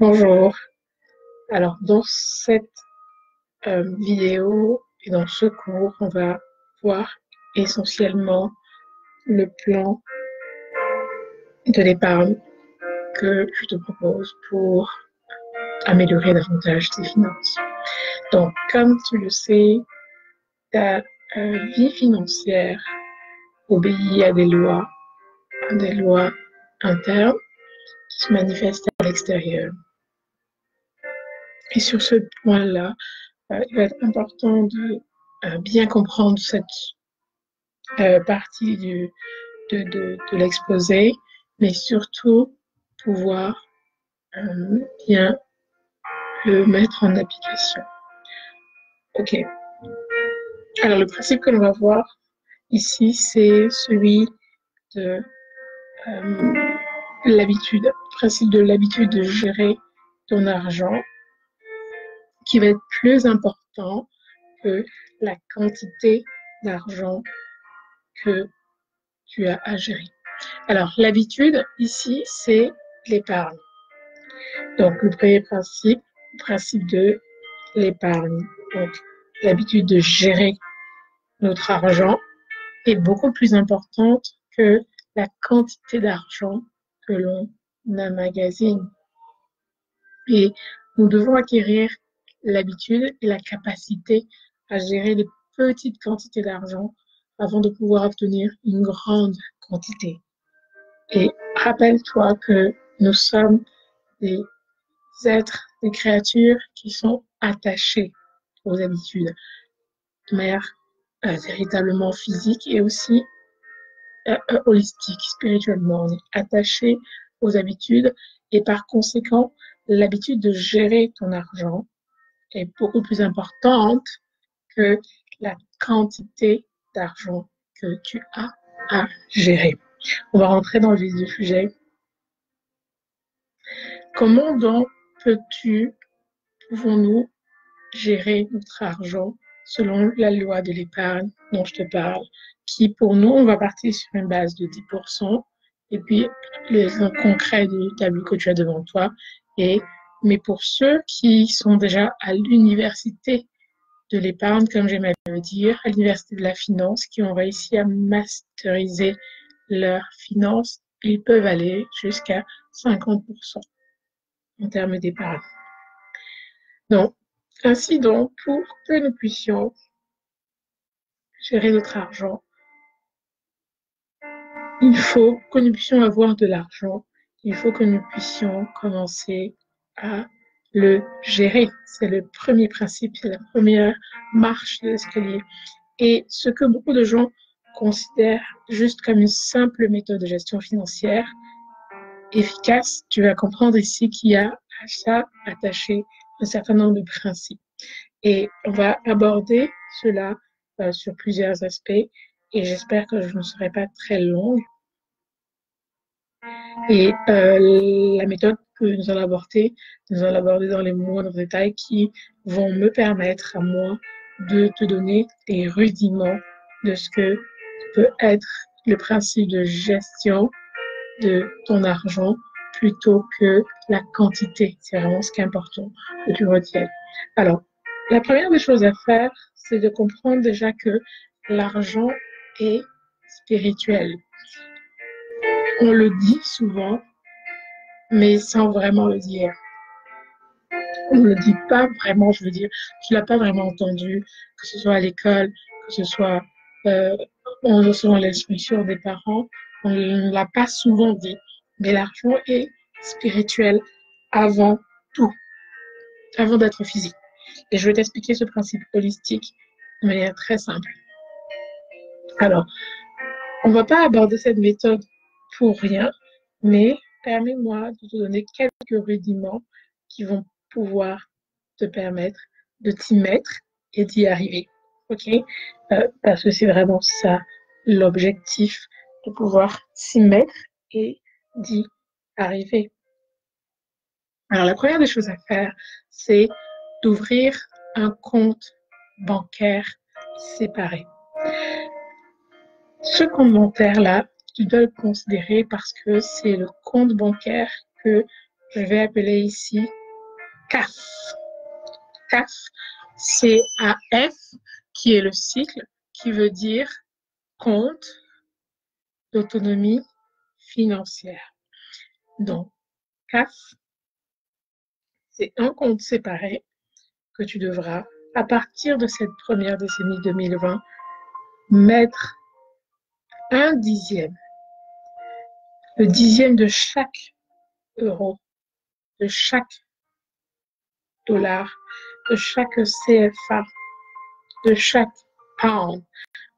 Bonjour. Alors, dans cette vidéo et dans ce cours, on va voir essentiellement le plan de l'épargne que je te propose pour améliorer davantage tes finances. Donc, comme tu le sais, ta vie financière obéit à des lois internes qui se manifestent à l'extérieur. Et sur ce point-là, il va être important de bien comprendre cette partie de l'exposé, mais surtout pouvoir bien le mettre en application. OK. Alors, le principe que l'on va voir ici, c'est celui de l'habitude, le principe de l'habitude de gérer ton argent, qui va être plus important que la quantité d'argent que tu as à gérer. Alors, l'habitude, ici, c'est l'épargne. Donc, le premier principe, le principe de l'épargne. Donc, l'habitude de gérer notre argent est beaucoup plus importante que la quantité d'argent que l'on emmagasine. Et nous devons acquérir l'habitude et la capacité à gérer des petites quantités d'argent avant de pouvoir obtenir une grande quantité. Et rappelle-toi que nous sommes des êtres, des créatures qui sont attachées aux habitudes de manière véritablement physique et aussi holistique, spirituellement. On est attaché aux habitudes et par conséquent, l'habitude de gérer ton argent est beaucoup plus importante que la quantité d'argent que tu as à gérer. On va rentrer dans le vif du sujet. Comment donc pouvons-nous gérer notre argent selon la loi de l'épargne dont je te parle, qui pour nous, on va partir sur une base de 10%, et puis l'exemple concret du tableau que tu as devant toi. Mais pour ceux qui sont déjà à l'université de l'épargne, comme j'aime à le dire, à l'université de la finance, qui ont réussi à masteriser leurs finances, ils peuvent aller jusqu'à 50% en termes d'épargne. Donc, ainsi donc, pour que nous puissions gérer notre argent, il faut que nous puissions avoir de l'argent, il faut que nous puissions commencer à le gérer. C'est le premier principe, c'est la première marche de l'escalier. Et ce que beaucoup de gens considèrent juste comme une simple méthode de gestion financière efficace, tu vas comprendre ici qu'il y a à ça attaché un certain nombre de principes. Et on va aborder cela sur plusieurs aspects et j'espère que je ne serai pas très longue. Et la méthode que nous allons aborder dans les moindres détails qui vont me permettre à moi de te donner des rudiments de ce que peut être le principe de gestion de ton argent plutôt que la quantité. C'est vraiment ce qui est important que tu retiennes. Alors, la première des choses à faire, c'est de comprendre déjà que l'argent est spirituel. On le dit souvent, mais sans vraiment le dire. On ne le dit pas vraiment, je veux dire, tu l'as pas vraiment entendu, que ce soit à l'école, que ce soit en recevant l'instruction des parents, on ne l'a pas souvent dit. Mais l'argent est spirituel avant tout, avant d'être physique. Et je vais t'expliquer ce principe holistique de manière très simple. Alors, on ne va pas aborder cette méthode pour rien, mais permets-moi de te donner quelques rudiments qui vont pouvoir te permettre de t'y mettre et d'y arriver. OK? Parce que c'est vraiment ça l'objectif, de pouvoir s'y mettre et d'y arriver. Alors, la première des choses à faire, c'est d'ouvrir un compte bancaire séparé. Ce compte bancaire-là, tu dois le considérer parce que c'est le compte bancaire que je vais appeler ici CAF. CAF, C-A-F, qui est le cycle, qui veut dire compte d'autonomie financière. Donc, CAF, c'est un compte séparé que tu devras, à partir de cette première décennie 2020, mettre un dixième, le dixième de chaque euro, de chaque dollar, de chaque CFA, de chaque pound,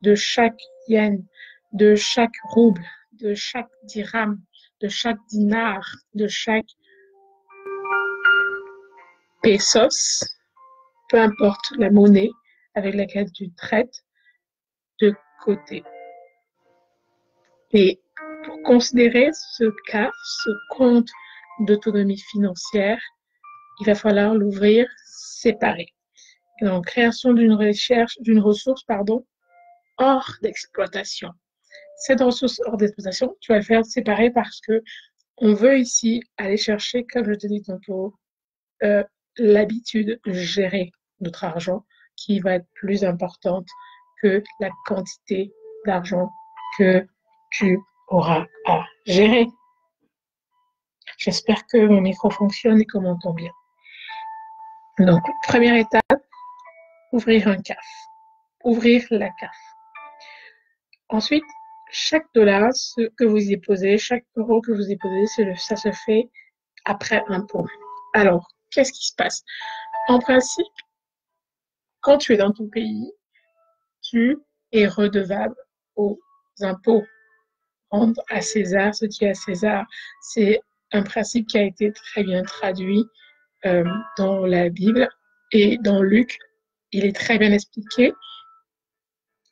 de chaque yen, de chaque rouble, de chaque dirham, de chaque dinar, de chaque pesos, peu importe la monnaie avec laquelle tu traites, de côté. Et pour considérer ce CAF, ce compte d'autonomie financière, il va falloir l'ouvrir séparé. Et donc, création d'une ressource, hors d'exploitation. Cette ressource hors d'exploitation, tu vas le faire séparer parce que on veut ici aller chercher, comme je te dis tantôt, l'habitude de gérer notre argent qui va être plus importante que la quantité d'argent que tu auras à gérer. J'espère que mon micro fonctionne et qu'on m'entend bien. Donc, première étape, ouvrir un CAF. Ouvrir la CAF. Ensuite, chaque dollar que vous y posez, chaque euro que vous y posez, ça se fait après impôt. Alors, qu'est-ce qui se passe? En principe, quand tu es dans ton pays, tu es redevable aux impôts. Rendre à César ce qui est à César. C'est un principe qui a été très bien traduit dans la Bible et dans Luc. Il est très bien expliqué,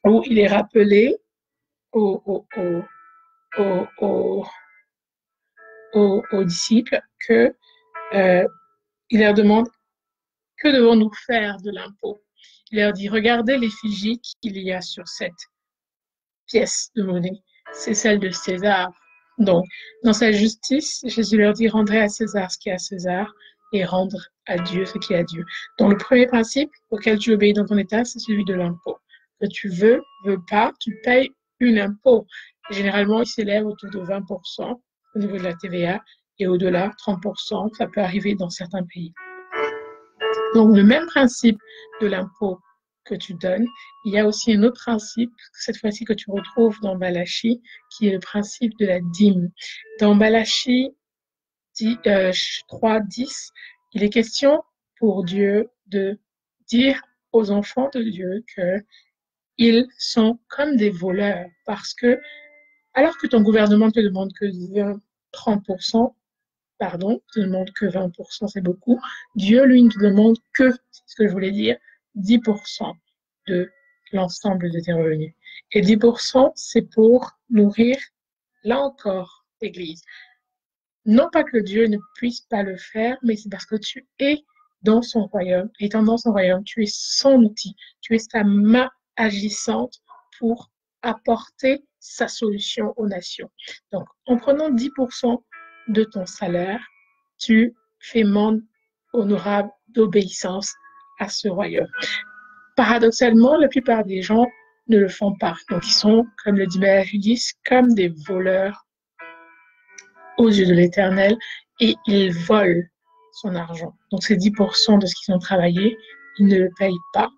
où il est rappelé aux disciples que il leur demande que devons-nous faire de l'impôt. Il leur dit regardez l'effigie qu'il y a sur cette pièce de monnaie, c'est celle de César. Donc, dans sa justice, Jésus leur dit rendrez à César ce qui est à César et rendre à Dieu ce qui est à Dieu. Donc, le premier principe auquel tu obéis dans ton État, c'est celui de l'impôt. Que tu veux pas, tu payes un impôt. Généralement, il s'élève autour de 20% au niveau de la TVA et au-delà, 30%, ça peut arriver dans certains pays. Donc, le même principe de l'impôt que tu donnes, il y a aussi un autre principe, cette fois-ci que tu retrouves dans Malachi, qui est le principe de la dîme. Dans Malachi 3:10, il est question pour Dieu de dire aux enfants de Dieu qu'ils sont comme des voleurs, parce que alors que ton gouvernement te demande que 30%, te demande que 20%, c'est beaucoup. Dieu, lui, ne te demande que, c'est ce que je voulais dire, 10% de l'ensemble de tes revenus. Et 10%, c'est pour nourrir, là encore, l'Église. Non pas que Dieu ne puisse pas le faire, mais c'est parce que tu es dans son royaume. Étant dans son royaume, tu es son outil. Tu es sa main agissante pour apporter sa solution aux nations. Donc, en prenant 10% de ton salaire, tu fais monde honorable d'obéissance à ce royaume. Paradoxalement, la plupart des gens ne le font pas. Donc, ils sont, comme le dit Malachi, comme des voleurs aux yeux de l'Éternel et ils volent son argent. Donc, c'est 10% de ce qu'ils ont travaillé, ils ne le payent pas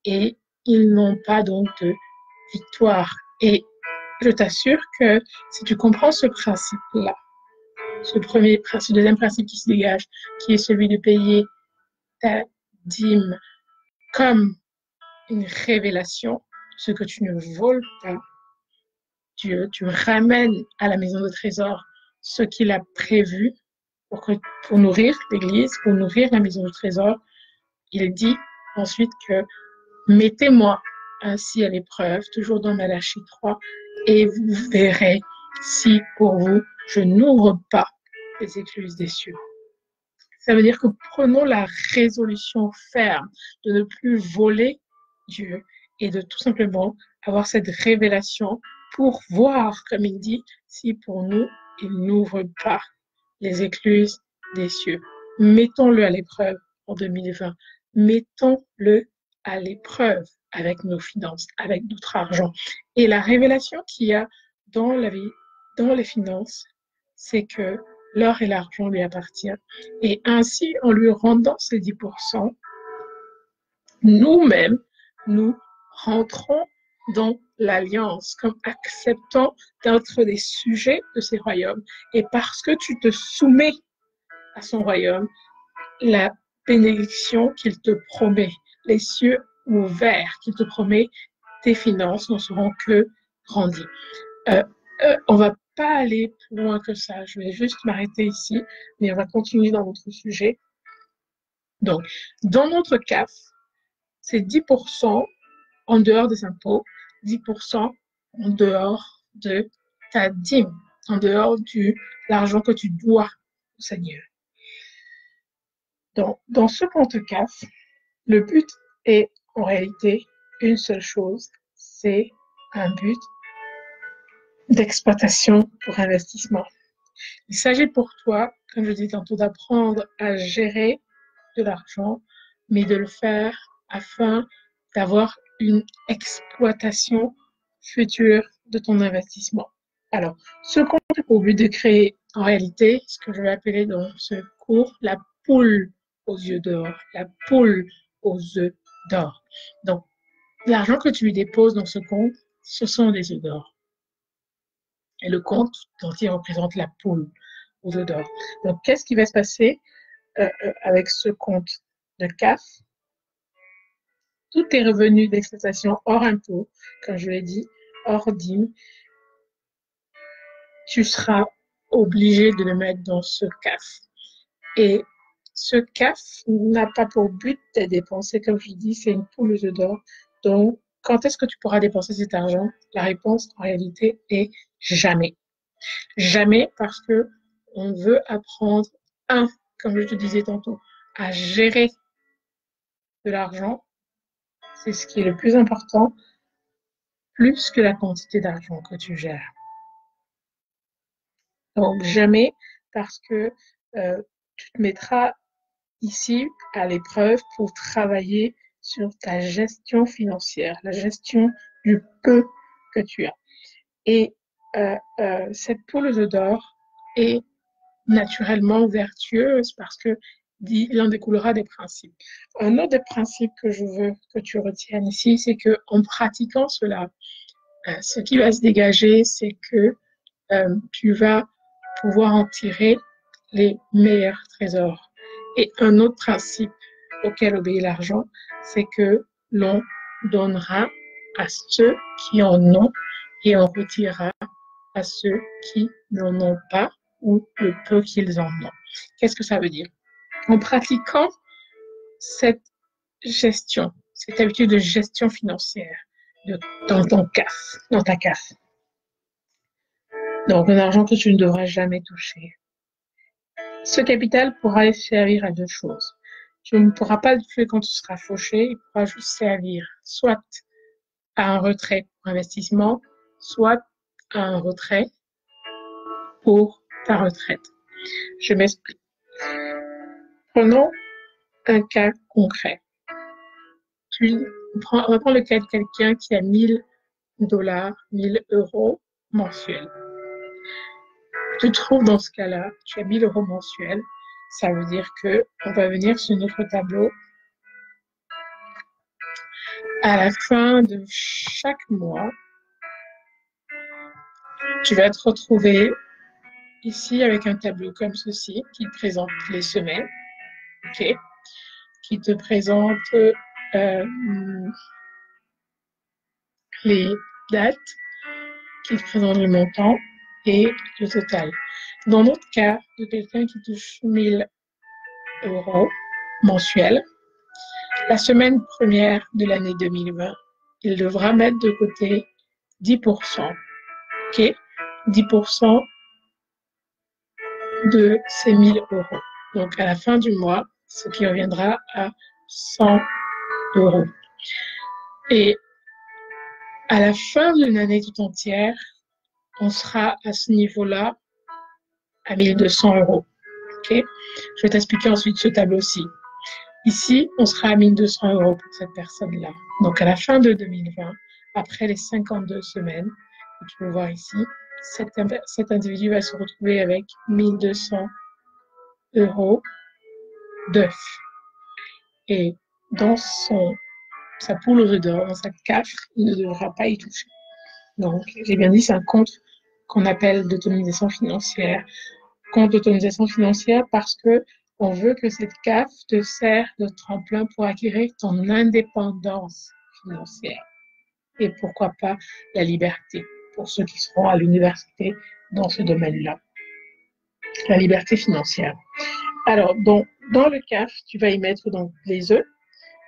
et ils n'ont pas donc de victoire. Et je t'assure que si tu comprends ce principe-là, ce deuxième principe qui se dégage, qui est celui de payer ta dîme comme une révélation, ce que tu ne voles pas, Dieu, tu ramènes à la maison de trésor ce qu'il a prévu pour nourrir l'Église, pour nourrir la maison de trésor. Il dit ensuite que mettez-moi ainsi à l'épreuve, toujours dans Malachi 3, et vous verrez si pour vous, je n'ouvre pas les écluses des cieux. Ça veut dire que prenons la résolution ferme de ne plus voler Dieu et de tout simplement avoir cette révélation pour voir, comme il dit, si pour nous, il n'ouvre pas les écluses des cieux. Mettons-le à l'épreuve en 2020. Mettons-le à l'épreuve avec nos finances, avec notre argent. Et la révélation qu'il y a dans la vie, dans les finances, c'est que l'or et l'argent lui appartiennent. Et ainsi, en lui rendant ces 10%, nous-mêmes, nous rentrons dans l'alliance, comme acceptant d'être des sujets de ces royaumes. Et parce que tu te soumets à son royaume, la bénédiction qu'il te promet, les cieux ouverts qu'il te promet, tes finances ne seront que grandies. On va pas aller plus loin que ça. Je vais juste m'arrêter ici, mais on va continuer dans notre sujet. Donc, dans notre CAF, c'est 10% en dehors des impôts, 10% en dehors de ta dîme, en dehors de l'argent que tu dois au Seigneur. Donc, dans ce compte CAF, le but est en réalité une seule chose, c'est un but d'exploitation pour investissement. Il s'agit pour toi, comme je dis tantôt, d'apprendre à gérer de l'argent, mais de le faire afin d'avoir une exploitation future de ton investissement. Alors, ce compte a pour but de créer en réalité ce que je vais appeler dans ce cours la poule aux yeux d'or, la poule aux œufs d'or. Donc, l'argent que tu lui déposes dans ce compte, ce sont des œufs d'or. Et le compte entier représente la poule aux œufs d'or. Donc, qu'est-ce qui va se passer avec ce compte de CAF? Tous tes revenus d'exploitation hors impôt, comme je l'ai dit, hors dîme, tu seras obligé de le mettre dans ce CAF. Et ce CAF n'a pas pour but de dépenser, comme je dis, c'est une poule aux œufs d'or. Donc, quand est-ce que tu pourras dépenser cet argent? La réponse, en réalité, est jamais. Jamais, parce que on veut apprendre, comme je te disais tantôt, à gérer de l'argent. C'est ce qui est le plus important, plus que la quantité d'argent que tu gères. Donc, jamais, parce que tu te mettras ici à l'épreuve pour travailler sur ta gestion financière, la gestion du peu que tu as. Et cette poule aux œufs d'or est naturellement vertueuse parce que il en découlera des principes. Un autre des principes que je veux que tu retiennes ici, c'est que en pratiquant cela, ce qui va se dégager, c'est que tu vas pouvoir en tirer les meilleurs trésors. Et un autre principe auquel obéit l'argent, c'est que l'on donnera à ceux qui en ont et on retirera à ceux qui n'en ont pas ou le peu qu'ils en ont. Qu'est-ce que ça veut dire? En pratiquant cette gestion, cette habitude de gestion financière dans ton CAF, dans ta CAF, donc un argent que tu ne devras jamais toucher, ce capital pourra servir à deux choses. Tu ne pourras pas le tuer quand tu seras fauché, il pourra juste servir soit à un retrait pour investissement, soit à un retrait pour ta retraite. Je m'explique. Prenons un cas concret. On va prendre le cas de quelqu'un qui a $1000, 1000 euros mensuels. Tu te trouves dans ce cas-là, tu as 1000 euros mensuels. Ça veut dire que on va venir sur notre tableau. À la fin de chaque mois, tu vas te retrouver ici avec un tableau comme ceci qui te présente les semaines, ok, qui te présente les dates, qui te présente le montant et le total. Dans notre cas, de quelqu'un qui touche 1000 euros mensuels, la semaine première de l'année 2020, il devra mettre de côté 10%, ok, 10% de ces 1000 euros. Donc, à la fin du mois, ce qui reviendra à 100 euros. Et à la fin d'une année tout entière, on sera à ce niveau-là à 1200 euros. Ok? Je vais t'expliquer ensuite ce tableau-ci. Ici, on sera à 1200 euros pour cette personne-là. Donc, à la fin de 2020, après les 52 semaines, tu peux voir ici, cet individu va se retrouver avec 1200 euros d'œufs. Et dans sa poule aux œufs d'or, dans sa CAF, il ne devra pas y toucher. Donc, j'ai bien dit, c'est un compte qu'on appelle d'autonomisation financière. Compte d'autonomisation financière parce que on veut que cette CAF te sert de tremplin pour acquérir ton indépendance financière. Et pourquoi pas la liberté pour ceux qui seront à l'université dans ce domaine-là. La liberté financière. Alors, dans le CAF, tu vas y mettre donc les œufs,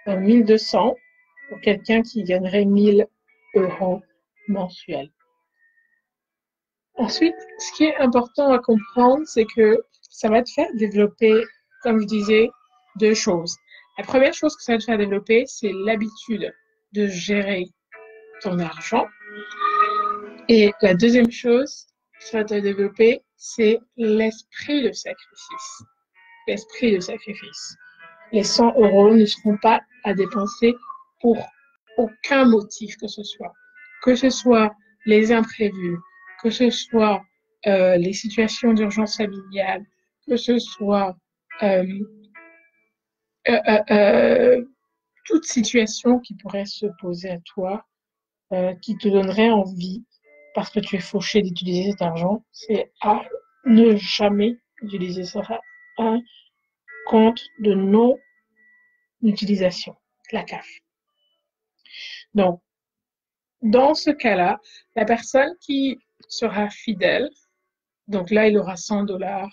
1200 pour quelqu'un qui gagnerait 1000 euros mensuels. Ensuite, ce qui est important à comprendre, c'est que ça va te faire développer, comme je disais, deux choses. La première chose que ça va te faire développer, c'est l'habitude de gérer ton argent. Et la deuxième chose que ça va te développer, c'est l'esprit de sacrifice. L'esprit de sacrifice. Les 100 euros ne seront pas à dépenser pour aucun motif que ce soit. Que ce soit les imprévus, que ce soit les situations d'urgence familiale, que ce soit toute situation qui pourrait se poser à toi, qui te donnerait envie, parce que tu es fauché d'utiliser cet argent, c'est à ne jamais utiliser ça. Un compte de non-utilisation, la CAF. Donc, dans ce cas-là, la personne qui sera fidèle, donc là, il aura 100 dollars,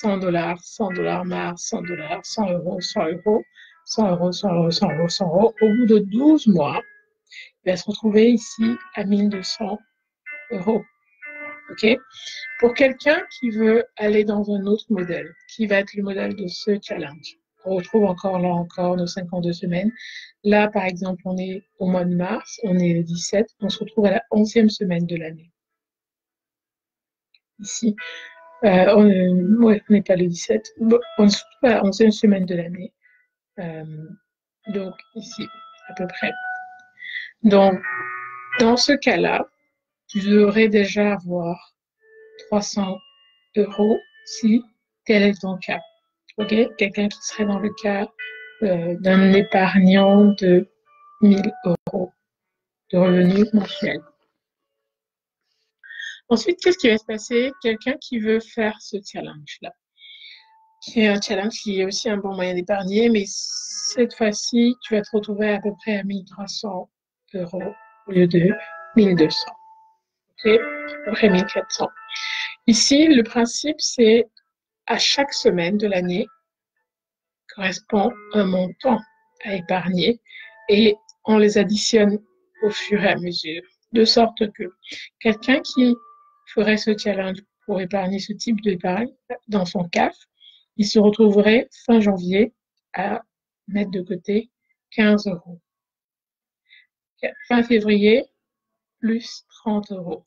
100 dollars, 100 dollars mars, 100 dollars, 100 euros, 100 euros, 100 euros, 100 euros, 100 euros, 100 euros. Au bout de 12 mois, il va se retrouver ici à 1200 euros. OK? Pour quelqu'un qui veut aller dans un autre modèle, qui va être le modèle de ce challenge, on retrouve encore nos 52 semaines. Là, par exemple, on est au mois de mars, on est le 17, on se retrouve à la 11e semaine de l'année. Ici, on n'est pas le 17, on se retrouve à la 11e semaine de l'année. Donc, ici, à peu près. Donc, dans ce cas-là, tu devrais déjà avoir 300 euros si tel est ton cas. OK? Quelqu'un qui serait dans le cas d'un épargnant de 1000 euros de revenus mensuels. Ensuite, qu'est-ce qui va se passer? Quelqu'un qui veut faire ce challenge-là. C'est un challenge qui est aussi un bon moyen d'épargner, mais cette fois-ci, tu vas te retrouver à peu près à 1300 euros au lieu de 1200. OK? À peu près 1400. Ici, le principe, c'est à chaque semaine de l'année correspond un montant à épargner et on les additionne au fur et à mesure, de sorte que quelqu'un qui ferait ce challenge pour épargner ce type d'épargne dans son CAF, il se retrouverait fin janvier à mettre de côté 15 euros. Fin février, plus 30 euros.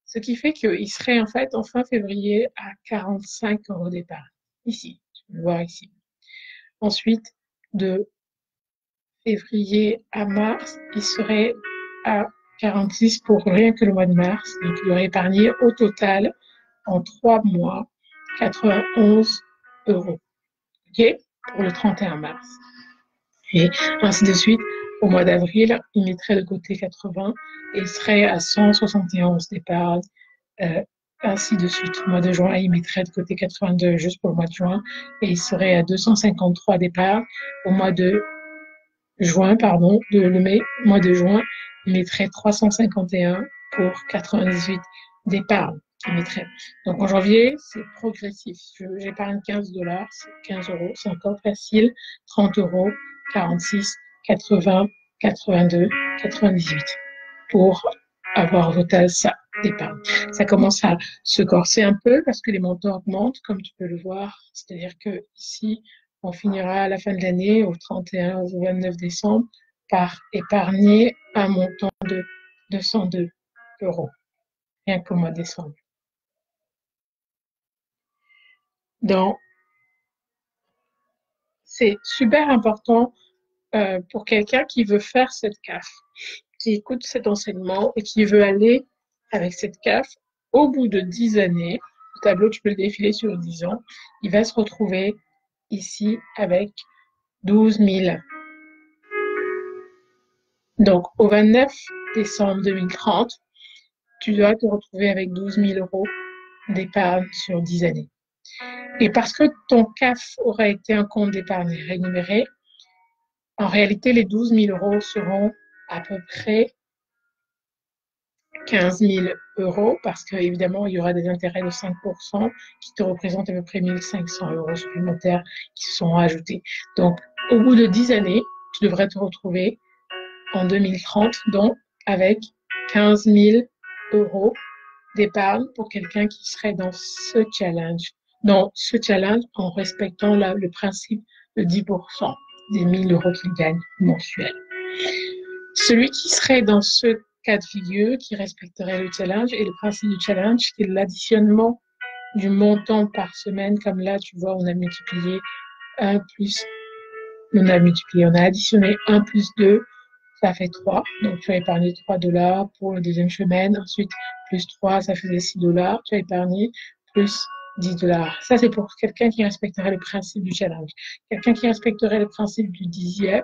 Ce qui fait qu'il serait en fait en fin février à 45 euros d'épargne. Ici, tu peux le voir ici. Ensuite, de février à mars, il serait à 46 pour rien que le mois de mars. Donc, il aurait épargné au total, en 3 mois, 91 euros. OK? Pour le 31 mars. Et ainsi de suite. Au mois d'avril, il mettrait de côté 80 et il serait à 171 d'épargne. Ainsi de suite. Au mois de juin, il mettrait de côté 82 juste pour le mois de juin et il serait à 253 d'épargne. Au mois de juin, mois de juin, il mettrait 351 pour 98 d'épargne qu'il mettrait. Donc en janvier, c'est progressif. J'épargne 15 dollars, c'est 15 euros, c'est encore facile. 30 euros, 46, 80, 82, 98 pour avoir au total ça d'épargne. Ça commence à se corser un peu parce que les montants augmentent, comme tu peux le voir. C'est-à-dire que ici, on finira à la fin de l'année, au 31 ou au 29 décembre, par épargner un montant de 202 euros, rien qu'au mois de décembre. Donc, c'est super important pour quelqu'un qui veut faire cette CAF, qui écoute cet enseignement et qui veut aller avec cette CAF au bout de 10 années. Le tableau, tu peux le défiler sur 10 ans. Il va se retrouver ici avec 12 000. Donc, au 29 décembre 2030, tu dois te retrouver avec 12 000 euros d'épargne sur 10 années. Et parce que ton CAF aura été un compte d'épargne rémunéré, en réalité, les 12 000 euros seront à peu près 15 000 euros parce qu'évidemment, il y aura des intérêts de 5% qui te représentent à peu près 1 500 euros supplémentaires qui se sont rajoutés. Donc, au bout de 10 années, tu devrais te retrouver en 2030, donc avec 15 000 euros d'épargne pour quelqu'un qui serait dans ce challenge. Dans ce challenge, en respectant le principe de 10% des 1 000 euros qu'il gagne mensuels. Celui qui serait dans ce cas de figure, qui respecterait le challenge, et le principe du challenge, c'est l'additionnement du montant par semaine. Comme là, tu vois, on a multiplié 1 plus, on a additionné 1 plus 2, ça fait 3. Donc, tu as épargné 3 dollars pour la deuxième semaine. Ensuite, plus 3, ça faisait 6 dollars. Tu as épargné plus 10 dollars. Ça, c'est pour quelqu'un qui respecterait le principe du challenge. Quelqu'un qui respecterait le principe du dixième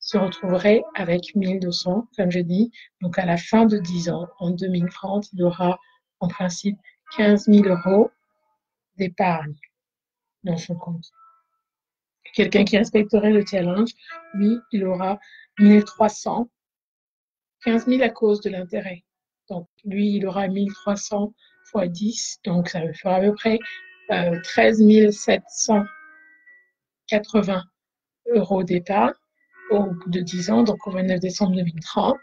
se retrouverait avec 1200, comme je dis. Donc, à la fin de 10 ans, en 2030, il aura en principe 15 000 euros d'épargne dans son compte. Quelqu'un qui respecterait le challenge, lui, il aura 1300, 15 000 à cause de l'intérêt. Donc, lui, il aura 1300 fois 10, donc ça fera à peu près 13 780 euros d'épargne au bout de 10 ans, donc au 29 décembre 2030.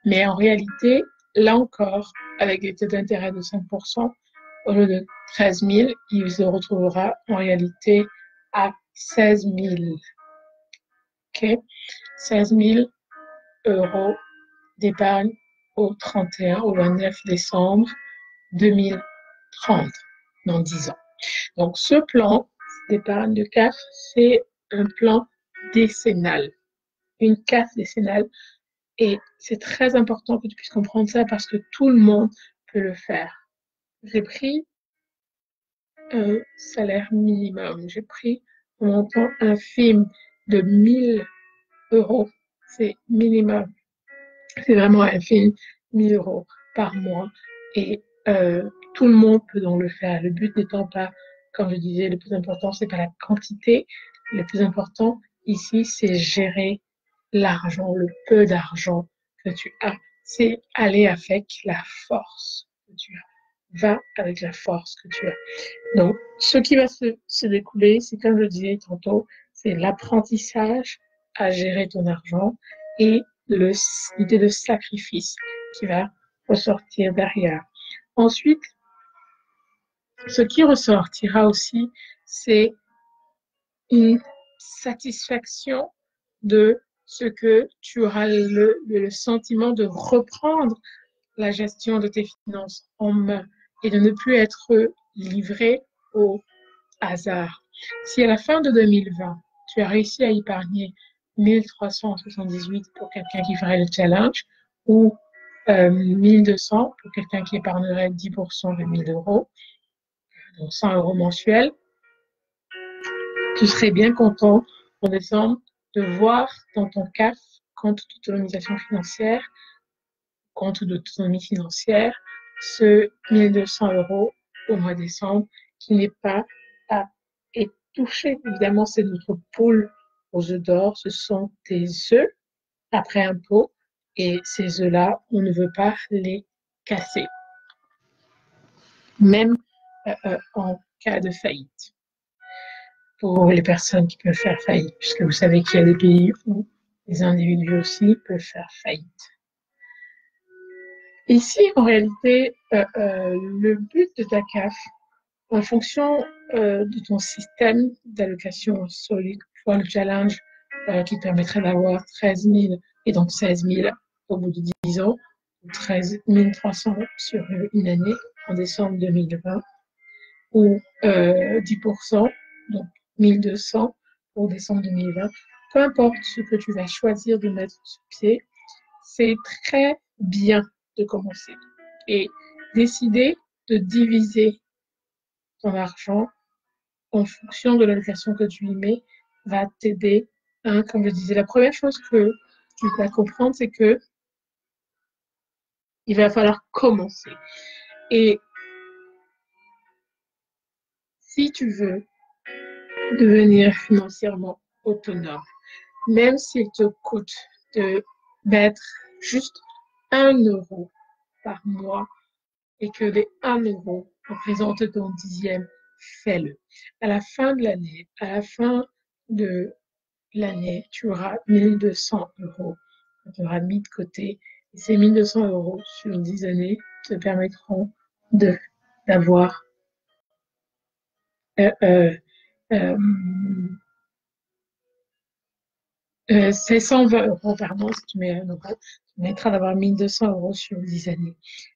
Mais en réalité, là encore, avec les taux d'intérêt de 5%, au lieu de 13 000, il se retrouvera en réalité à 16 000. OK? 16 000 euros d'épargne au 29 décembre 2030, dans 10 ans. Donc, ce plan d'épargne de CAF, c'est un plan décennal, une CAF décennale. Et c'est très important que tu puisses comprendre ça parce que tout le monde peut le faire. J'ai pris un salaire minimum. J'ai pris un montant infime de 1 000 euros. C'est minimum. C'est vraiment infime, 1 000 euros par mois. Et tout le monde peut donc le faire. Le but n'étant pas, comme je disais, le plus important, c'est pas la quantité. Le plus important ici, c'est gérer l'argent, le peu d'argent que tu as. C'est aller avec la force que tu as. Va avec la force que tu as. Donc, ce qui va se découler, c'est comme je disais tantôt, c'est l'apprentissage à gérer ton argent et l'idée de sacrifice qui va ressortir derrière. Ensuite, ce qui ressortira aussi, c'est une satisfaction de ce que tu auras le sentiment de reprendre la gestion de tes finances en main et de ne plus être livré au hasard. Si à la fin de 2020, tu as réussi à épargner 1378 pour quelqu'un qui ferait le challenge ou 1200 pour quelqu'un qui épargnerait 10% de 1000 euros, donc 100 euros mensuels, tu serais bien content en décembre de voir dans ton CAF, compte d'autonomisation financière, compte d'autonomie financière, ce 1200 euros au mois de décembre qui n'est pas à être touché. Évidemment, c'est notre poule aux œufs d'or, ce sont tes œufs après impôt et ces œufs-là, on ne veut pas les casser, même en cas de faillite. Pour les personnes qui peuvent faire faillite, puisque vous savez qu'il y a des pays où les individus aussi peuvent faire faillite. Ici, en réalité, le but de ta CAF, en fonction de ton système d'allocation solide, pour le challenge qui permettrait d'avoir 13 000 et donc 16 000 au bout de 10 ans, 13 300 sur une année en décembre 2020, ou 10%, donc 1200 pour décembre 2020. Peu importe ce que tu vas choisir de mettre sur pied, c'est très bien de commencer. Et décider de diviser ton argent en fonction de l'allocation que tu y mets va t'aider. Hein, comme je disais, la première chose que tu dois comprendre, c'est que il va falloir commencer. Et si tu veux devenir financièrement autonome, même s'il te coûte de mettre juste 1 € par mois et que les 1 € représentent ton dixième, fais-le. À la fin de l'année, tu auras 1200 € que tu auras mis de côté. Et ces 1200 € sur 10 années te permettront d'avoir euh, euh, euh, 620 € par mois, si tu mets 1 €, tu permettra d'avoir 1200 € sur 10 années.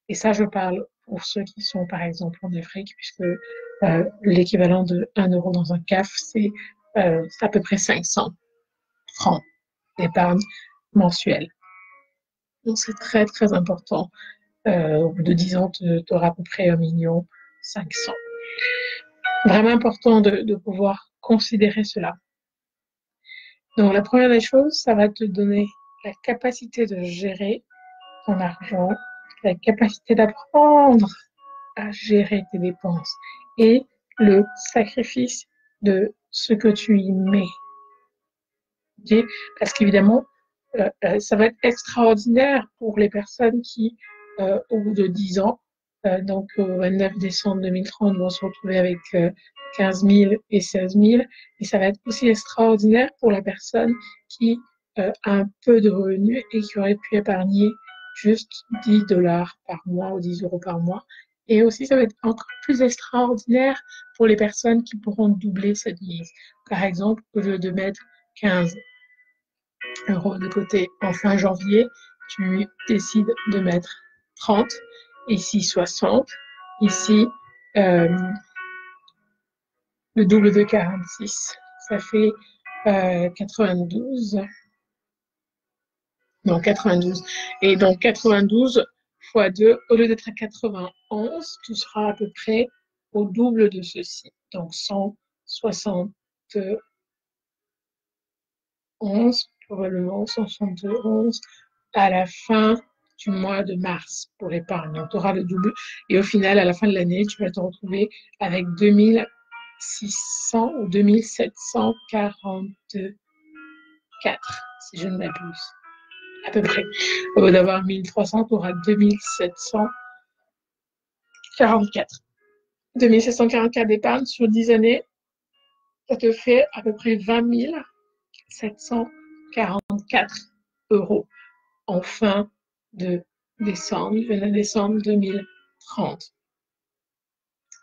Et ça, je parle pour ceux qui sont, par exemple, en Afrique, puisque l'équivalent de 1 € dans un CAF, c'est à peu près 500 francs d'épargne mensuelle. Donc, c'est très, très important. Au bout de 10 ans, tu auras à peu près 1,5 million. Vraiment important de pouvoir considérer cela. Donc, la première des choses, ça va te donner la capacité de gérer ton argent, la capacité d'apprendre à gérer tes dépenses et le sacrifice de ce que tu y mets. Okay? Parce qu'évidemment, ça va être extraordinaire pour les personnes qui, au bout de 10 ans, donc au 29 décembre 2030, vont se retrouver avec 15 000 et 16 000. Et ça va être aussi extraordinaire pour la personne qui a un peu de revenus et qui aurait pu épargner juste 10 $ par mois ou 10 € par mois. Et aussi, ça va être encore plus extraordinaire pour les personnes qui pourront doubler cette mise. Par exemple, au lieu de mettre 15 € de côté en fin janvier, tu décides de mettre 30, ici 60, ici le double de 46, ça fait 92. Non, 92. Et donc 92 fois 2, au lieu d'être à 91, tu seras à peu près au double de ceci. Donc 171, probablement 171 à la fin du mois de mars pour l'épargne. Donc, tu auras le double. Et au final, à la fin de l'année, tu vas te retrouver avec 2600 ou 2744, si je ne m'abuse. À peu près. Au lieu d'avoir 1300, tu auras 2744. 2744 d'épargne sur 10 années, ça te fait à peu près 20 744 € en fin de décembre, 29 décembre 2030.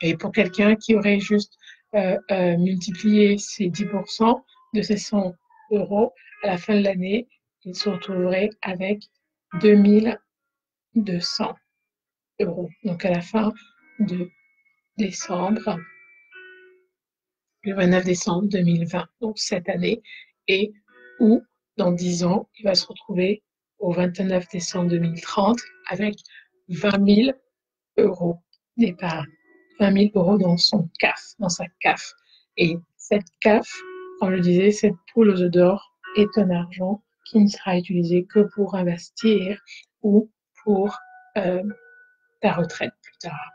Et pour quelqu'un qui aurait juste multiplié ses 10% de ses 100 € à la fin de l'année, il se retrouverait avec 2200 €. Donc à la fin de décembre, le 29 décembre 2020, donc cette année, et où dans 10 ans, il va se retrouver au 29 décembre 2030 avec 20 000 € d'épargne, 20 000 € dans son CAF, dans sa CAF. Et cette CAF, comme je le disais, cette poule aux œufs d'or est un argent qui ne sera utilisé que pour investir ou pour ta retraite plus tard.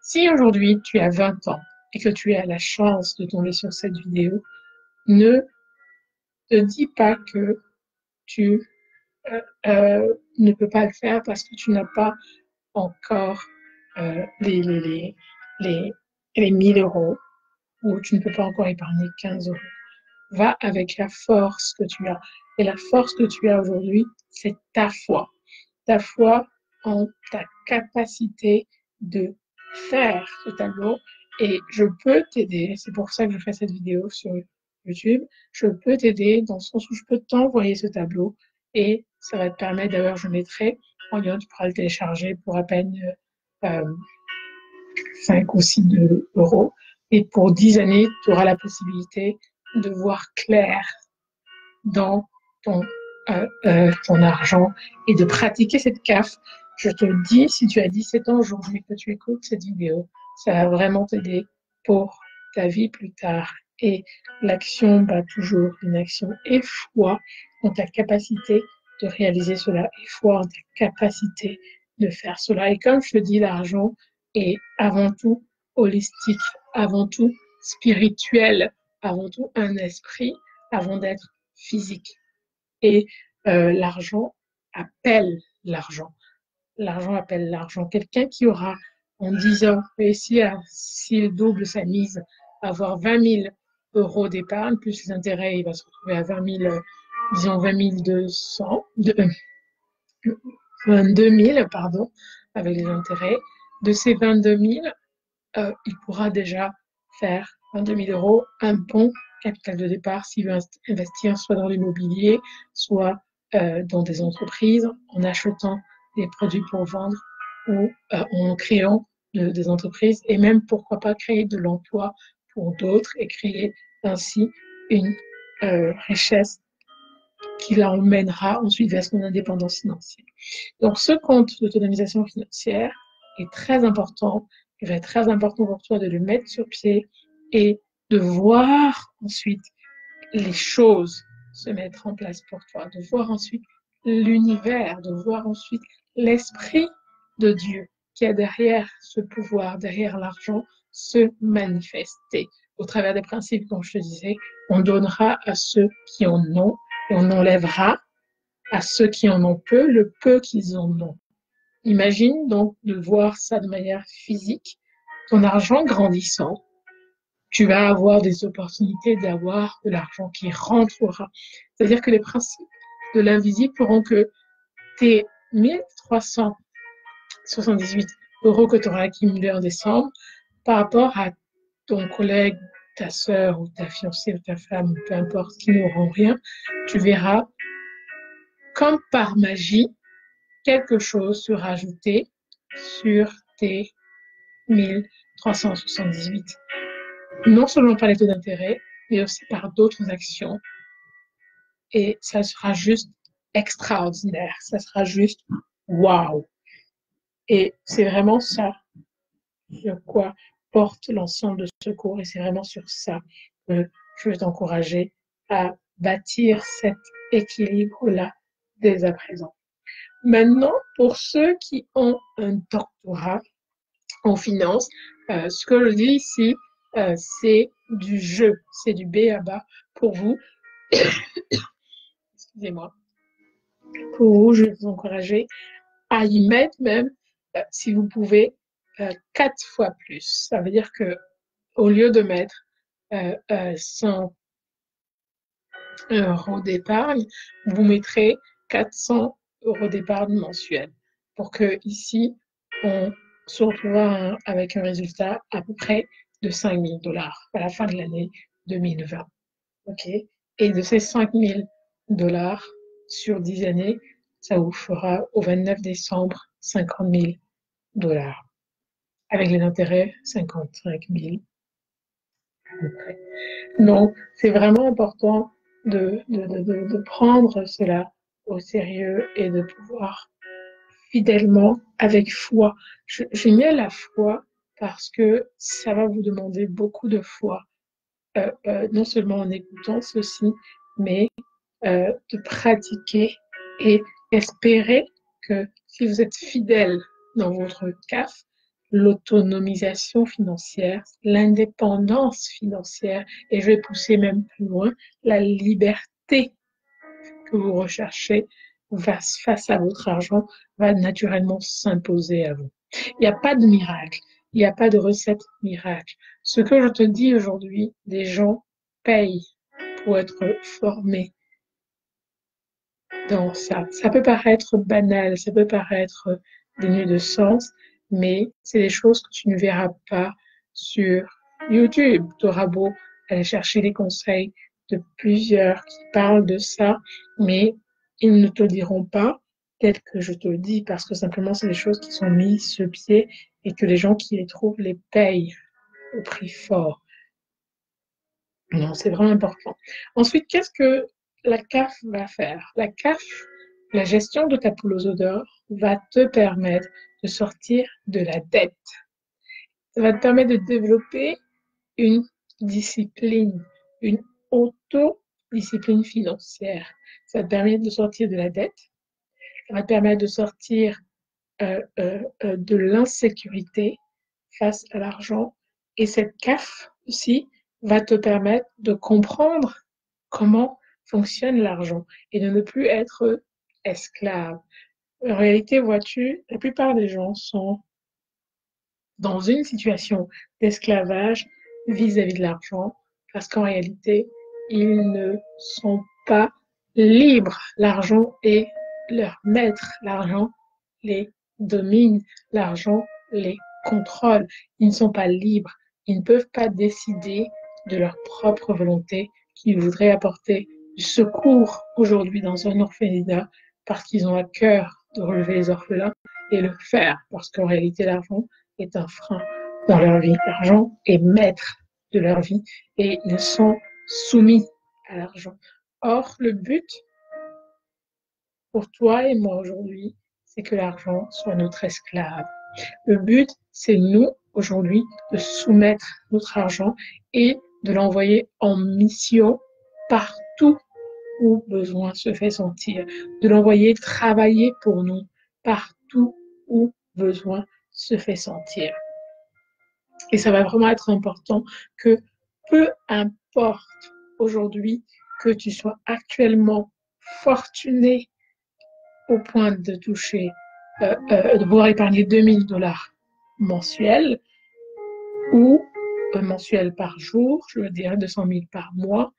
Si aujourd'hui tu as 20 ans et que tu as la chance de tomber sur cette vidéo, ne te dis pas que tu ne peux pas le faire parce que tu n'as pas encore les 1000 € ou tu ne peux pas encore épargner 15 €. Va avec la force que tu as. Et la force que tu as aujourd'hui, c'est ta foi. Ta foi en ta capacité de faire ce tableau. Et je peux t'aider, c'est pour ça que je fais cette vidéo sur YouTube, je peux t'aider dans le sens où je peux t'envoyer ce tableau et ça va te permettre, d'ailleurs je mettrai en lien, tu pourras le télécharger pour à peine 5 ou 6 euros. Et pour 10 années, tu auras la possibilité de voir clair dans ton argent et de pratiquer cette CAF. Je te le dis, si tu as 17 ans aujourd'hui que tu écoutes cette vidéo, ça va vraiment t'aider pour ta vie plus tard. Et l'action bat toujours une action et foi en ta capacité de réaliser cela et foi en ta capacité de faire cela. Et comme je te dis, l'argent est avant tout holistique, avant tout spirituel, avant tout un esprit, avant d'être physique. Et l'argent appelle l'argent. L'argent appelle l'argent. Quelqu'un qui aura en 10 ans réussi à, s'il double sa mise, avoir 20 000 euros d'épargne, plus les intérêts, il va se retrouver à 20 000, disons 20 200, 22 000, pardon, avec les intérêts. De ces 22 000, il pourra déjà faire 22 000 euros, un bon capital de départ s'il veut investir soit dans l'immobilier, soit dans des entreprises, en achetant des produits pour vendre ou en créant des entreprises et même pourquoi pas créer de l'emploi pour d'autres et créer ainsi une richesse qui l'emmènera ensuite vers son indépendance financière. Donc ce compte d'autonomisation financière est très important. Il va être très important pour toi de le mettre sur pied et de voir ensuite les choses se mettre en place pour toi, de voir ensuite l'univers, de voir ensuite l'esprit de Dieu qui est derrière ce pouvoir, derrière l'argent, se manifester. Au travers des principes, comme je te disais, on donnera à ceux qui en ont et on enlèvera à ceux qui en ont peu le peu qu'ils en ont. Imagine donc de voir ça de manière physique, ton argent grandissant, tu vas avoir des opportunités d'avoir de l'argent qui rentrera. C'est-à-dire que les principes de l'invisible feront que tes 1378 euros que tu auras accumulés en décembre par rapport à ton collègue, ta sœur ou ta fiancée ou ta femme, peu importe, qui n'auront rien, tu verras comme par magie, quelque chose se rajouter sur tes 1378. Non seulement par les taux d'intérêt, mais aussi par d'autres actions. Et ça sera juste extraordinaire. Ça sera juste waouh. Et c'est vraiment ça sur quoi porte l'ensemble de ce cours. Et c'est vraiment sur ça que je veux t'encourager à bâtir cet équilibre-là dès à présent. Maintenant, pour ceux qui ont un doctorat en finance, ce que je dis ici, c'est du jeu, c'est du B à bas pour vous. Excusez-moi. Pour vous, je vais vous encourager à y mettre même, si vous pouvez, 4 fois plus. Ça veut dire que au lieu de mettre 100 euros d'épargne, vous mettrez 400 euros d'épargne mensuelle pour que ici, on se retrouvera avec un résultat à peu près de 5 000 dollars à la fin de l'année 2020. OK? Et de ces 5 000 dollars sur 10 années, ça vous fera au 29 décembre 50 000 dollars. Avec les intérêts, 55 000 à peu près. Donc, c'est vraiment important de prendre cela au sérieux et de pouvoir fidèlement, avec foi. J'ai mis à la foi parce que ça va vous demander beaucoup de foi, non seulement en écoutant ceci, mais de pratiquer et espérer que si vous êtes fidèle dans votre CAF, l'autonomisation financière, l'indépendance financière, et je vais pousser même plus loin, la liberté que vous recherchez face à votre argent va naturellement s'imposer à vous. Il n'y a pas de miracle, il n'y a pas de recette miracle. Ce que je te dis aujourd'hui, des gens payent pour être formés dans ça. Ça peut paraître banal, ça peut paraître dénué de sens, mais c'est des choses que tu ne verras pas sur YouTube. Tu auras beau aller chercher les conseils de plusieurs qui parlent de ça, mais ils ne te diront pas tel que je te le dis, parce que simplement, c'est des choses qui sont mises sur pied et que les gens qui les trouvent les payent au prix fort. Non, c'est vraiment important. Ensuite, qu'est-ce que la CAF va faire? La CAF, la gestion de ta poule aux odeurs, va te permettre de sortir de la dette. Ça va te permettre de développer une discipline, une autodiscipline financière. Ça va te permettre de sortir de la dette. Ça va te permettre de sortir de l'insécurité face à l'argent. Et cette CAF aussi va te permettre de comprendre comment fonctionne l'argent et de ne plus être esclave. En réalité, vois-tu, la plupart des gens sont dans une situation d'esclavage vis-à-vis de l'argent parce qu'en réalité, ils ne sont pas libres. L'argent est leur maître. L'argent les domine. L'argent les contrôle. Ils ne sont pas libres. Ils ne peuvent pas décider de leur propre volonté qu'ils voudraient apporter du secours aujourd'hui dans un orphelinat parce qu'ils ont à cœur de relever les orphelins et le faire parce qu'en réalité, l'argent est un frein dans leur vie. L'argent est maître de leur vie et ils sont soumis à l'argent. Or, le but pour toi et moi aujourd'hui, c'est que l'argent soit notre esclave. Le but, c'est nous, aujourd'hui, de soumettre notre argent et de l'envoyer en mission partout où besoin se fait sentir, de l'envoyer travailler pour nous partout où besoin se fait sentir. Et ça va vraiment être important que peu importe aujourd'hui que tu sois actuellement fortuné au point de toucher, de pouvoir épargner 2000 $ mensuels ou mensuels par jour, je veux dire 200 000 par mois,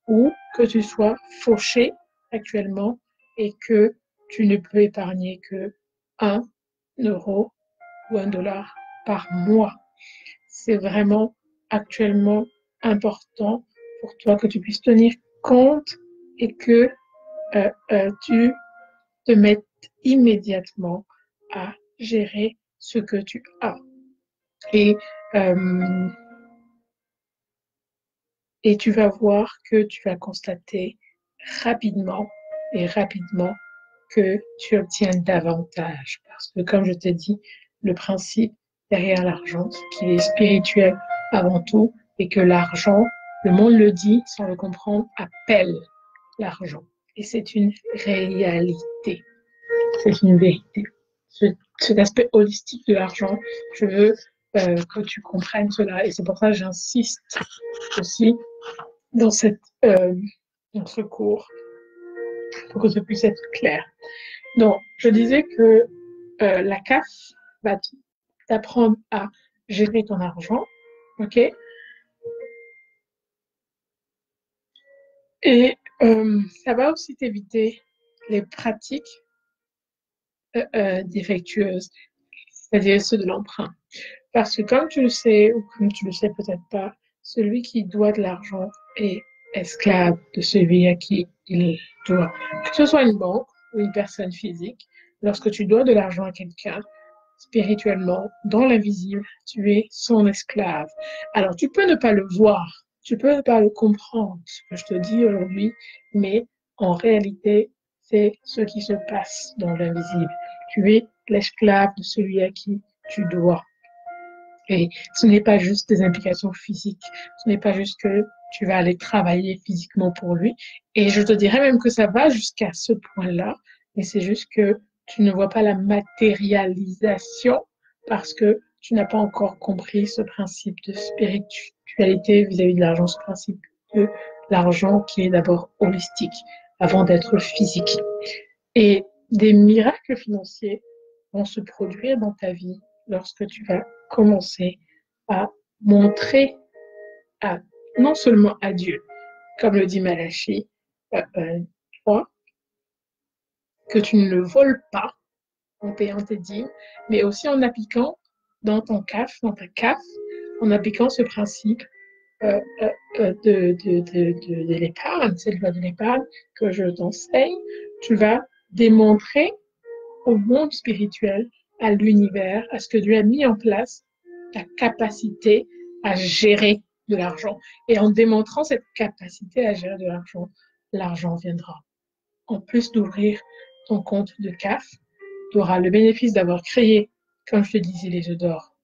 ou que tu sois fauché actuellement et que tu ne peux épargner que 1 € ou 1 $ par mois. C'est vraiment actuellement important pour toi que tu puisses tenir compte et que tu te mettes immédiatement à gérer ce que tu as. Et, euh, et tu vas voir que tu vas constater rapidement que tu obtiens davantage. Parce que comme je t'ai dit, le principe derrière l'argent, c'est qu'il est spirituel avant tout et que l'argent, le monde le dit sans le comprendre, appelle l'argent. Et c'est une réalité, c'est une vérité. Cet aspect holistique de l'argent, je veux que tu comprennes cela et c'est pour ça que j'insiste aussi dans, dans ce cours pour que ce puisse être clair. Donc, je disais que la CAF va t'apprendre à gérer ton argent, ok? Et ça va aussi t'éviter les pratiques défectueuses, c'est-à-dire ceux de l'emprunt. Parce que comme tu le sais, ou comme tu le sais peut-être pas, celui qui doit de l'argent est esclave de celui à qui il doit. Que ce soit une banque ou une personne physique, lorsque tu dois de l'argent à quelqu'un, spirituellement, dans l'invisible, tu es son esclave. Alors, tu peux ne pas le voir, tu peux ne pas le comprendre, ce que je te dis aujourd'hui, mais en réalité, c'est ce qui se passe dans l'invisible. Tu es l'esclave de celui à qui tu dois. Et ce n'est pas juste des implications physiques, ce n'est pas juste que tu vas aller travailler physiquement pour lui. Et je te dirais même que ça va jusqu'à ce point-là, mais c'est juste que tu ne vois pas la matérialisation parce que tu n'as pas encore compris ce principe de spiritualité vis-à-vis de l'argent, ce principe de l'argent qui est d'abord holistique avant d'être physique. Et des miracles financiers vont se produire dans ta vie lorsque tu vas commencer à montrer à, non seulement à Dieu, comme le dit Malachie 3, que tu ne le voles pas en payant tes dîmes, mais aussi en appliquant dans ton CAF, dans ta CAF, en appliquant ce principe de l'épargne, cette loi de l'épargne que je t'enseigne, tu vas démontrer au monde spirituel, à l'univers, à ce que Dieu a mis en place, la capacité à gérer de l'argent. Et en démontrant cette capacité à gérer de l'argent, l'argent viendra. En plus d'ouvrir ton compte de CAF, tu auras le bénéfice d'avoir créé, comme je te disais, les œufs d'or.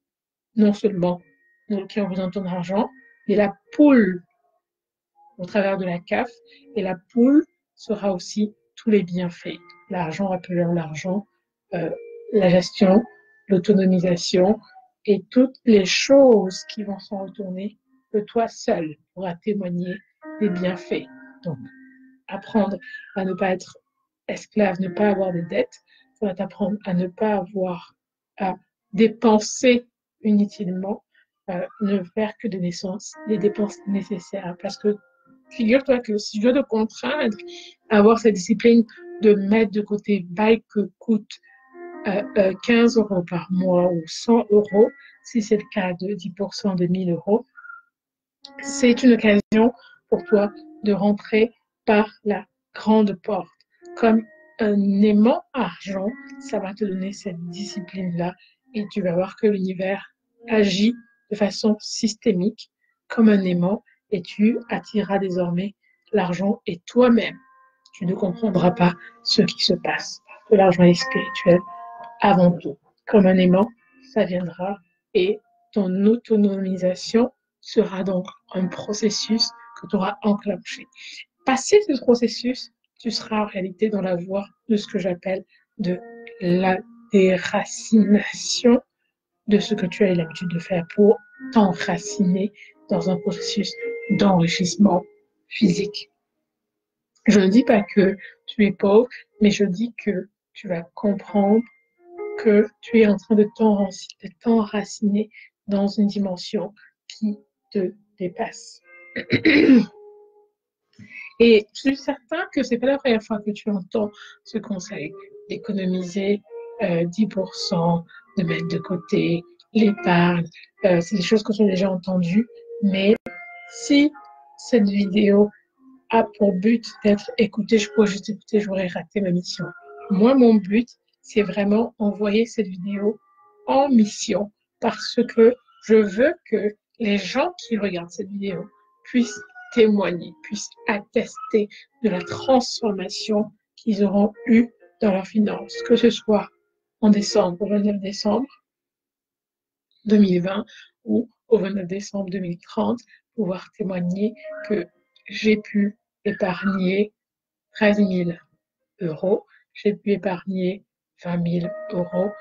Non seulement qui ont besoin de ton argent, mais la poule au travers de la CAF. Et la poule sera aussi tous les bienfaits. L'argent appelé l'argent, euh, la gestion, l'autonomisation et toutes les choses qui vont s'en retourner que toi seul pourras témoigner des bienfaits. Donc, apprendre à ne pas être esclave, ne pas avoir de dettes, ça va t'apprendre à ne pas avoir à dépenser inutilement, ne faire que des naissances, des dépenses nécessaires. Parce que figure-toi que si je dois te contraindre à avoir cette discipline de mettre de côté bail que coûte 15 euros par mois ou 100 euros, si c'est le cas de 10% de 1000 euros, c'est une occasion pour toi de rentrer par la grande porte. Comme un aimant argent, ça va te donner cette discipline-là et tu vas voir que l'univers agit de façon systémique comme un aimant et tu attireras désormais l'argent et toi-même, tu ne comprendras pas ce qui se passe. Que l'argent est spirituel avant tout. Comme un aimant, ça viendra et ton autonomisation sera donc un processus que tu auras enclenché. Passé ce processus, tu seras en réalité dans la voie de ce que j'appelle de la déracination de ce que tu as l'habitude de faire pour t'enraciner dans un processus d'enrichissement physique. Je ne dis pas que tu es pauvre, mais je dis que tu vas comprendre que tu es en train de t'enraciner dans une dimension qui te dépasse. Et je suis certain que c'est pas la première fois que tu entends ce conseil d'économiser 10%, de mettre de côté l'épargne. C'est des choses que tu as déjà entendues, mais si cette vidéo a pour but d'être écoutée, je pourrais juste écouter, j'aurais raté ma mission. Moi, mon but, c'est vraiment envoyer cette vidéo en mission parce que je veux que les gens qui regardent cette vidéo puissent témoigner, puissent attester de la transformation qu'ils auront eue dans leurs finances, que ce soit en décembre, au 29 décembre 2020 ou au 29 décembre 2030, pouvoir témoigner que j'ai pu épargner 13 000 euros, j'ai pu épargner 20 000 euros,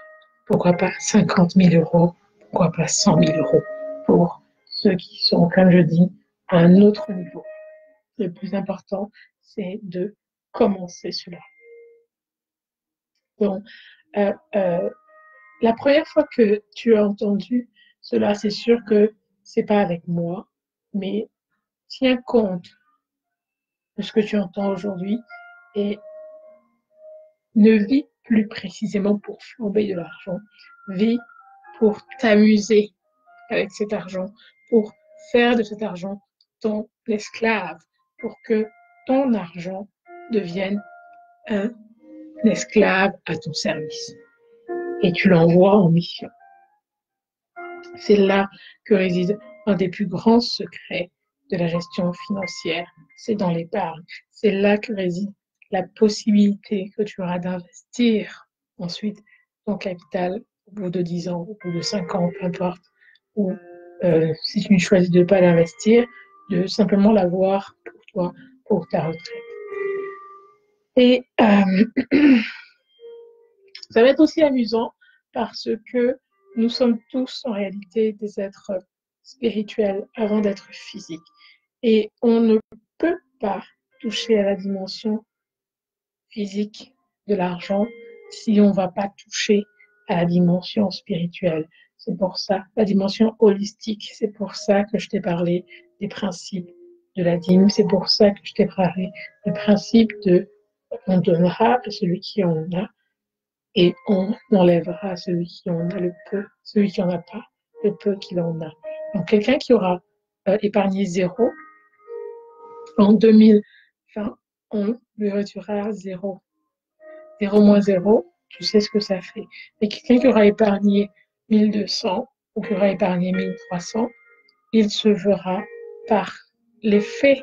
pourquoi pas 50 000 euros, pourquoi pas 100 000 euros pour ceux qui sont, comme je dis, à un autre niveau. Le plus important, c'est de commencer cela. Donc, la première fois que tu as entendu cela, c'est sûr que c'est pas avec moi, mais tiens compte de ce que tu entends aujourd'hui et ne vis plus précisément pour flamber de l'argent, vis pour t'amuser avec cet argent, pour faire de cet argent ton esclave, pour que ton argent devienne un esclave à ton service. Et tu l'envoies en mission. C'est là que réside un des plus grands secrets de la gestion financière, c'est dans l'épargne. C'est là que réside la possibilité que tu auras d'investir ensuite ton capital au bout de 10 ans, au bout de 5 ans, peu importe, ou si tu ne choisis de ne pas l'investir, de simplement l'avoir pour toi, pour ta retraite. Et ça va être aussi amusant parce que nous sommes tous en réalité des êtres spirituels avant d'être physiques. Et on ne peut pas toucher à la dimension physique de l'argent si on ne va pas toucher à la dimension spirituelle. C'est pour ça, la dimension holistique, c'est pour ça que je t'ai parlé des principes de la dîme, c'est pour ça que je t'ai parlé des principes de on donnera à celui qui en a et on enlèvera à celui qui en a le peu, celui qui en a pas, le peu qu'il en a. Donc quelqu'un qui aura épargné 0, en 2020, on lui retirera 0. 0 moins 0, tu sais ce que ça fait. Mais quelqu'un qui aura épargné 1200 ou qui aura épargné 1300, il se verra par l'effet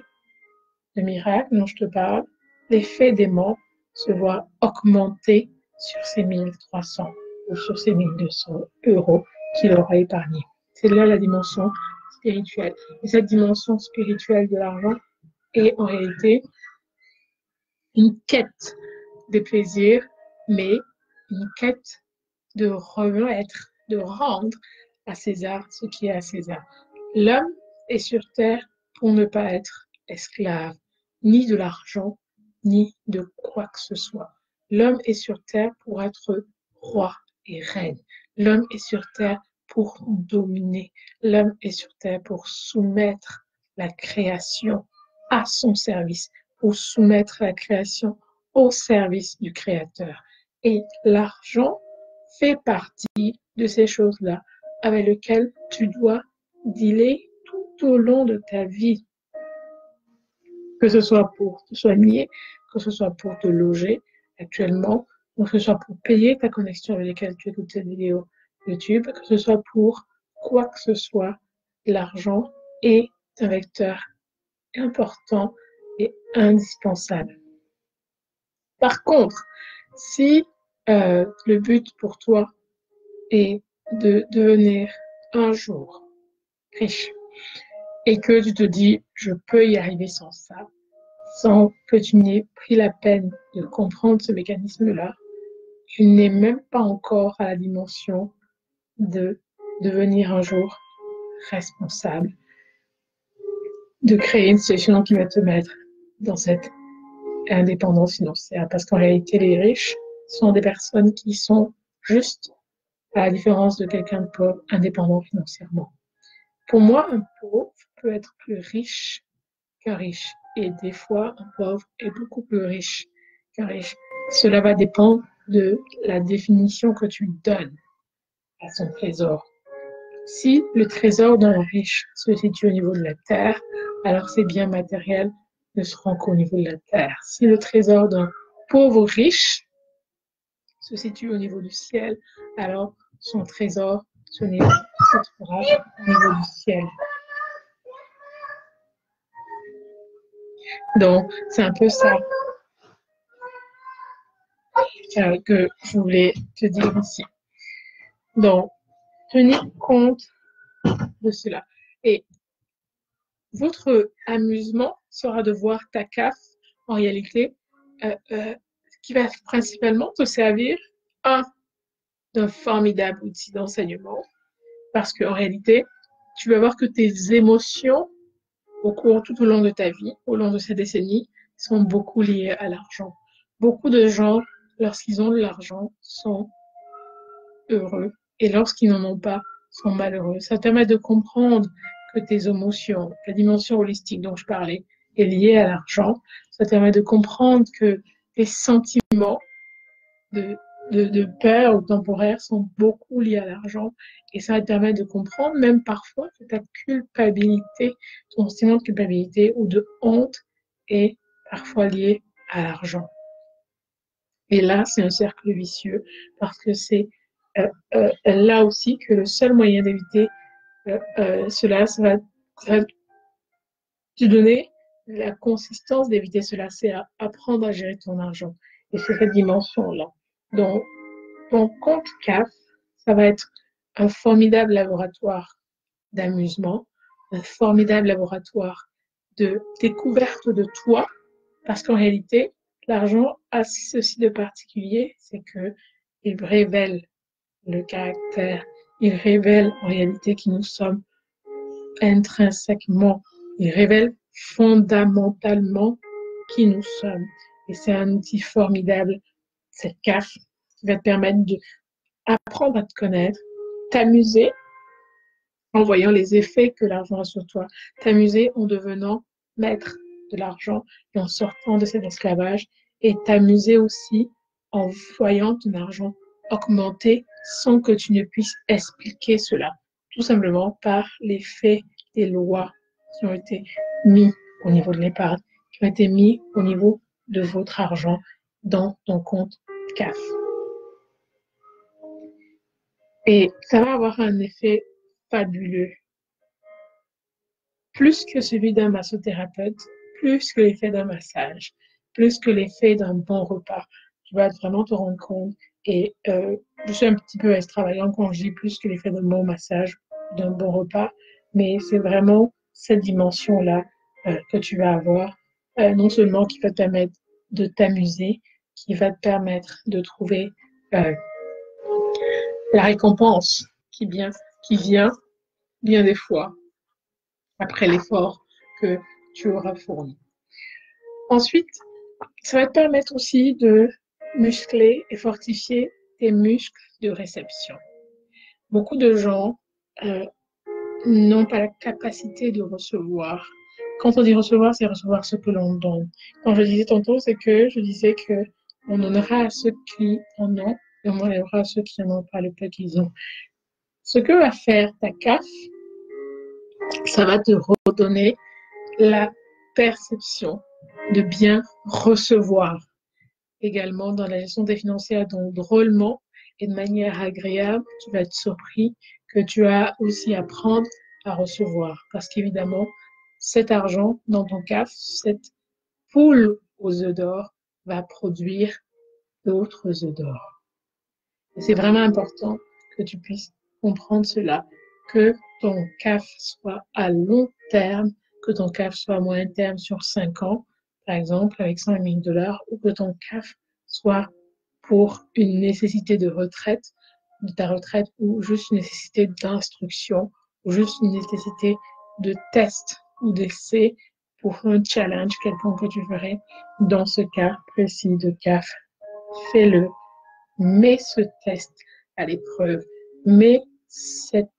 de miracle dont je te parle, l'effet d'aimant se voit augmenter sur ces 1300 ou sur ces 1200 € qu'il aura épargnés. C'est là la dimension spirituelle. Et cette dimension spirituelle de l'argent est en réalité une quête de plaisir, mais une quête de remettre, de rendre à César ce qui est à César. L'homme est sur terre pour ne pas être esclave, ni de l'argent, ni de quoi que ce soit. L'homme est sur terre pour être roi et reine. L'homme est sur terre pour dominer. L'homme est sur terre pour soumettre la création à son service, pour soumettre la création au service du Créateur. Et l'argent fait partie de ces choses-là avec lesquelles tu dois dealer tout au long de ta vie, que ce soit pour te soigner, que ce soit pour te loger actuellement, que ce soit pour payer ta connexion avec laquelle tu écoutes cette vidéo YouTube, que ce soit pour quoi que ce soit, l'argent est un vecteur important et indispensable. Par contre, si le but pour toi est de devenir un jour riche et que tu te dis je peux y arriver sans ça, sans que tu n'aies pris la peine de comprendre ce mécanisme-là, tu n'es même pas encore à la dimension de devenir un jour responsable, de créer une situation qui va te mettre dans cette indépendance financière. Parce qu'en réalité, les riches sont des personnes qui sont juste, à la différence de quelqu'un de pauvre, indépendant financièrement. Pour moi, un pauvre peut être plus riche qu'un riche. Et des fois, un pauvre est beaucoup plus riche qu'un riche. Cela va dépendre de la définition que tu donnes à son trésor. Si le trésor d'un riche se situe au niveau de la terre, alors ses biens matériels ne seront qu'au niveau de la terre. Si le trésor d'un pauvre riche se situe au niveau du ciel, alors son trésor se trouvera au niveau du ciel. Donc, c'est un peu ça que je voulais te dire ici. Donc, tenez compte de cela. Et votre amusement sera de voir ta CAF, en réalité, qui va principalement te servir, d'un formidable outil d'enseignement, parce qu'en réalité, tu vas voir que tes émotions, tout au long de ta vie, au long de ces décennies, sont beaucoup liées à l'argent. Beaucoup de gens, lorsqu'ils ont de l'argent, sont heureux, et lorsqu'ils n'en ont pas, sont malheureux. Ça permet de comprendre que tes émotions, la dimension holistique dont je parlais, est liée à l'argent. Ça permet de comprendre que tes sentiments de peur ou temporaire sont beaucoup liés à l'argent. Et ça te permet de comprendre même parfois que ta culpabilité, ton sentiment de culpabilité ou de honte est parfois lié à l'argent. Et là, c'est un cercle vicieux parce que c'est là aussi que le seul moyen d'éviter cela, ça va te donner la consistance d'éviter cela, c'est apprendre à gérer ton argent. Et c'est cette dimension-là. Donc, ton compte CAF, ça va être un formidable laboratoire d'amusement, un formidable laboratoire de découverte de toi, parce qu'en réalité, l'argent a ceci de particulier, c'est que il révèle le caractère, il révèle en réalité qui nous sommes intrinsèquement, il révèle fondamentalement qui nous sommes. Et c'est un outil formidable, cette CAF, qui va te permettre d'apprendre à te connaître, t'amuser en voyant les effets que l'argent a sur toi, t'amuser en devenant maître de l'argent et en sortant de cet esclavage, et t'amuser aussi en voyant ton argent augmenter sans que tu ne puisses expliquer cela, tout simplement par l'effet des lois qui ont été mis au niveau de l'épargne, qui ont été mis au niveau de votre argent dans ton compte CAF. Et ça va avoir un effet fabuleux, plus que celui d'un massothérapeute, plus que l'effet d'un massage, plus que l'effet d'un bon repas. Tu vas vraiment te rendre compte. Et je suis un petit peu extravagante quand je dis plus que l'effet d'un bon massage, d'un bon repas, mais c'est vraiment cette dimension-là que tu vas avoir, non seulement qui va te permettre de t'amuser, qui va te permettre de trouver euh, la récompense qui vient bien des fois après l'effort que tu auras fourni. Ensuite, ça va te permettre aussi de muscler et fortifier tes muscles de réception. Beaucoup de gens euh, n'ont pas la capacité de recevoir. Quand on dit recevoir, c'est recevoir ce que l'on donne. Quand je disais tantôt, je disais que on donnera à ceux qui en ont et on enlèvera à ceux qui n'en ont pas le peu qu'ils ont. Ce que va faire ta CAF, ça va te redonner la perception de bien recevoir. Également, dans la gestion des financières, donc drôlement et de manière agréable, tu vas être surpris que tu as aussi à apprendre à recevoir. Parce qu'évidemment, cet argent dans ton CAF, cette poule aux œufs d'or, va produire d'autres œufs d'or. Et c'est vraiment important que tu puisses comprendre cela, que ton CAF soit à long terme, que ton CAF soit à moyen terme sur 5 ans, par exemple, avec 100 000 dollars, ou que ton CAF soit pour une nécessité de retraite, de ta retraite, ou juste une nécessité d'instruction, ou juste une nécessité de test ou d'essai pour un challenge quelconque que tu ferais. Dans ce cas précis de CAF, fais-le. Mets ce test à l'épreuve, mets cette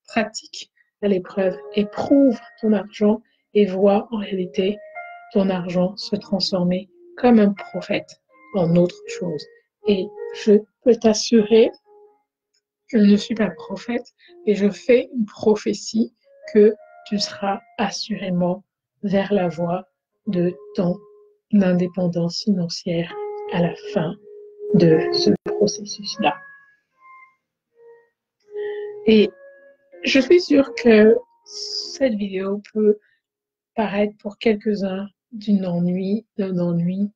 pratique à l'épreuve, éprouve ton argent et vois en réalité ton argent se transformer comme un prophète en autre chose. Et je peux t'assurer que je ne suis pas prophète et je fais une prophétie que tu seras assurément vers la voie de ton indépendance financière à la fin de ce processus-là. Et je suis sûre que cette vidéo peut paraître pour quelques-uns d'un ennui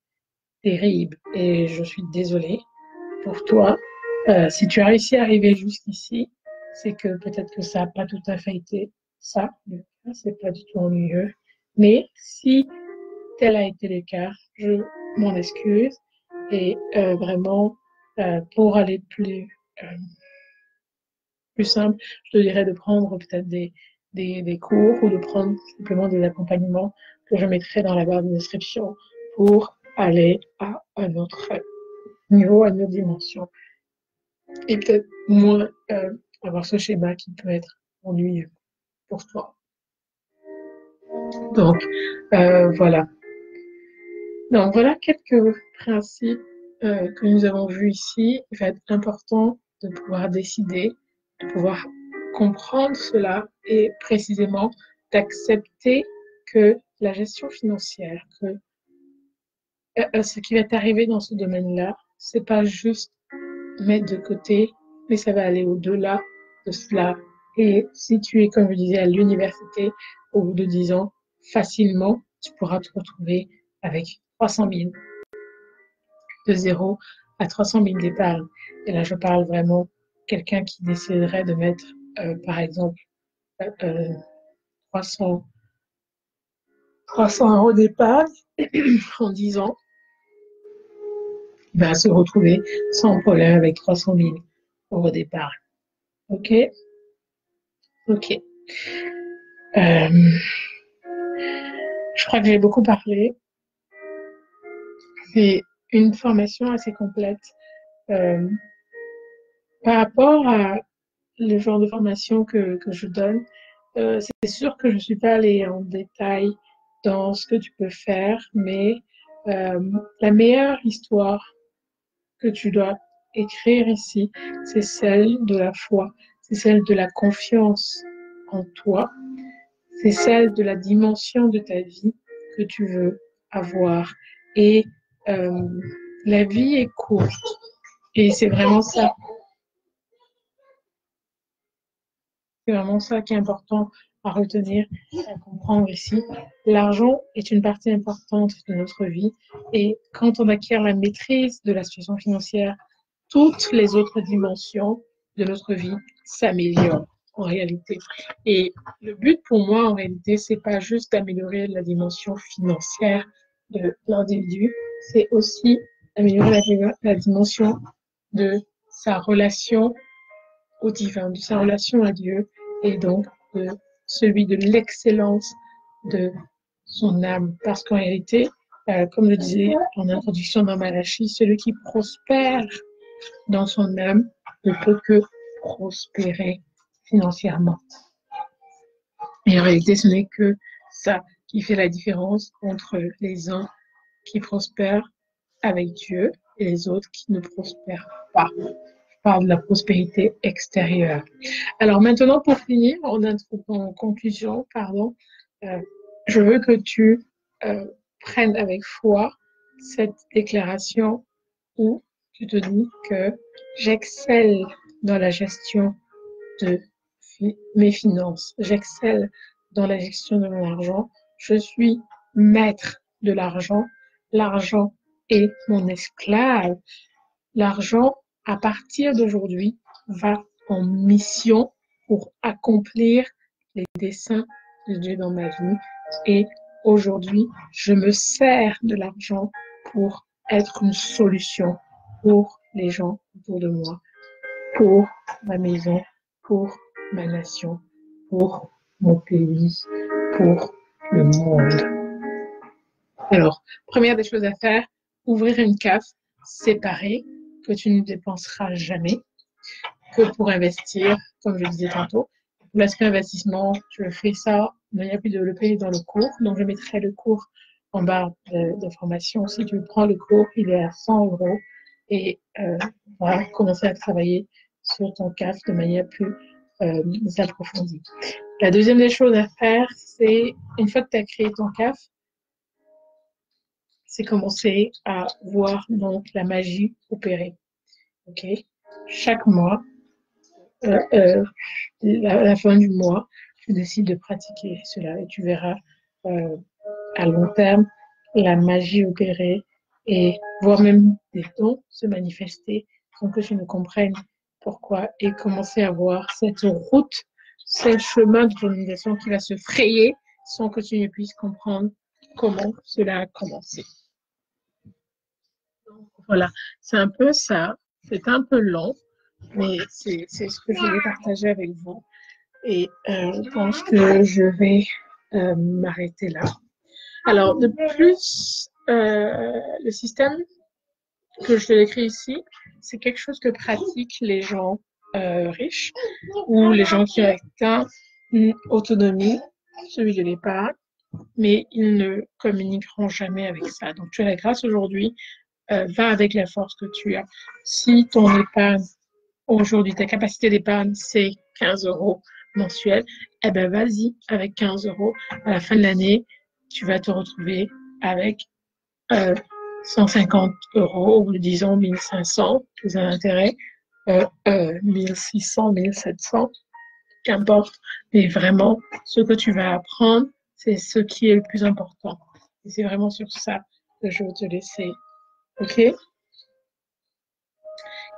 terrible. Et je suis désolée pour toi. Si tu as réussi à arriver jusqu'ici, c'est que peut-être que ça n'a pas tout à fait été ça. C'est pas du tout ennuyeux. Mais si tel a été le cas, je m'en excuse. Et vraiment, pour aller plus simple, je te dirais de prendre peut-être des cours ou de prendre simplement des accompagnements que je mettrai dans la barre de description pour aller à un autre niveau, à une autre dimension. Et peut-être moins avoir ce schéma qui peut être ennuyeux pour toi. Donc, voilà. Donc, voilà quelques principes que nous avons vus ici. Il va être important de pouvoir décider, de pouvoir comprendre cela et précisément d'accepter que la gestion financière, que ce qui va t'arriver dans ce domaine-là, c'est pas juste mettre de côté, mais ça va aller au-delà de cela. Et si tu es, comme je disais, à l'université, au bout de 10 ans, facilement, tu pourras te retrouver avec 300 000, de 0 à 300 000 d'épargne. Et là, je parle vraiment quelqu'un qui déciderait de mettre, par exemple, 300, 300 euros d'épargne en 10 ans, il va se retrouver sans problème avec 300 000 euros d'épargne. OK? OK. Je crois que j'ai beaucoup parlé. C'est une formation assez complète. Euh, Par rapport à le genre de formation que je donne, c'est sûr que je ne suis pas allée en détail dans ce que tu peux faire, mais la meilleure histoire que tu dois écrire ici, c'est celle de la foi, c'est celle de la confiance en toi, c'est celle de la dimension de ta vie que tu veux avoir. Et la vie est courte. Et c'est vraiment ça. C'est vraiment ça qui est important à retenir, à comprendre ici. L'argent est une partie importante de notre vie et quand on acquiert la maîtrise de la situation financière, toutes les autres dimensions de notre vie s'améliorent en réalité. Et le but pour moi, en réalité, c'est pas juste d'améliorer la dimension financière de l'individu, c'est aussi améliorer la dimension de sa relation au divin, de sa relation à Dieu et donc de celui de l'excellence de son âme. Parce qu'en réalité, comme je disais en introduction dans Malachie, celui qui prospère dans son âme ne peut que prospérer financièrement. Et en réalité, ce n'est que ça qui fait la différence entre les uns qui prospèrent avec Dieu et les autres qui ne prospèrent pas. Je parle de la prospérité extérieure. Alors maintenant, pour finir, en conclusion, je veux que tu prennes avec foi cette déclaration où tu te dis que j'excelle dans la gestion de mes finances, j'excelle dans la gestion de mon argent, je suis maître de l'argent, l'argent est mon esclave, l'argent à partir d'aujourd'hui va en mission pour accomplir les desseins de Dieu dans ma vie et aujourd'hui je me sers de l'argent pour être une solution pour les gens autour de moi, pour ma maison, pour ma nation, pour mon pays, pour le monde. Alors, première des choses à faire, ouvrir une CAF séparée que tu ne dépenseras jamais que pour investir, comme je disais tantôt. Pour l'aspect investissement, je fais ça de manière plus développée dans le cours. Donc, je mettrai le cours en barre d'information. Si tu prends le cours, il est à 100 € et voilà, commencer à travailler sur ton CAF de manière plus approfondie. La deuxième des choses à faire, c'est une fois que tu as créé ton CAF, c'est commencer à voir donc la magie opérer. Ok, chaque mois, à la fin du mois, tu décides de pratiquer cela et tu verras à long terme la magie opérer et voir même des dons se manifester sans que tu ne comprennes pourquoi et commencer à voir cette route, ce chemin de organisation qui va se frayer sans que tu ne puisses comprendre comment cela a commencé. Donc, voilà, c'est un peu ça. C'est un peu long, mais c'est ce que je voulais partager avec vous. Et je pense que je vais m'arrêter là. Alors, de plus, le système que je te décris ici, c'est quelque chose que pratiquent les gens riches ou les gens qui ont atteint une autonomie, celui de l'épargne, mais ils ne communiqueront jamais avec ça. Donc, tu as la grâce aujourd'hui, va avec la force que tu as. Si ton épargne, aujourd'hui, ta capacité d'épargne, c'est 15 € mensuels, eh ben vas-y avec 15 €. À la fin de l'année, tu vas te retrouver avec 150 € ou disons 1500 plus un intérêt, 1600, 1700, qu'importe. Mais vraiment, ce que tu vas apprendre, c'est ce qui est le plus important. Et c'est vraiment sur ça que je veux te laisser. OK?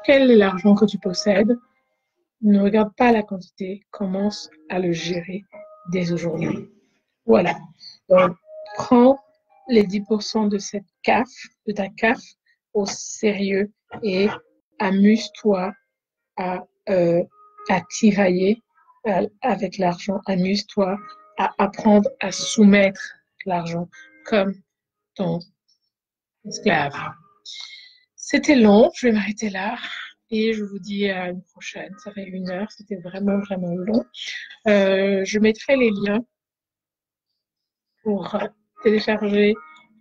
Quel est l'argent que tu possèdes? Ne regarde pas la quantité, commence à le gérer dès aujourd'hui. Voilà. Donc, prends les 10% de cette CAF, de ta CAF, au sérieux et amuse-toi à tirailler avec l'argent. Amuse-toi à apprendre à soumettre l'argent comme ton esclave. C'était long, je vais m'arrêter là et je vous dis à une prochaine. Ça fait 1 heure, c'était vraiment, vraiment long. Je mettrai les liens pour télécharger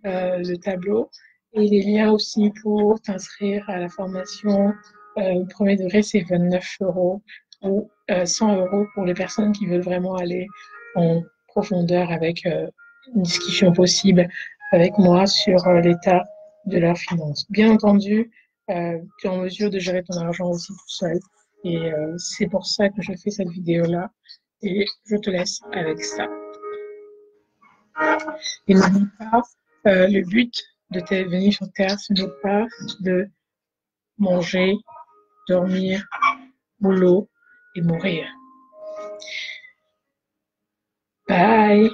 le tableau et les liens aussi pour t'inscrire à la formation premier degré, c'est 29 € ou 100 € pour les personnes qui veulent vraiment aller en profondeur avec une discussion possible avec moi sur l'état de leurs finances. Bien entendu, tu es en mesure de gérer ton argent aussi tout seul. Et c'est pour ça que je fais cette vidéo-là. Et je te laisse avec ça. Et n'oublie pas, le but de tes venue sur Terre, ce n'est pas de manger, dormir, boulot et mourir. Bye!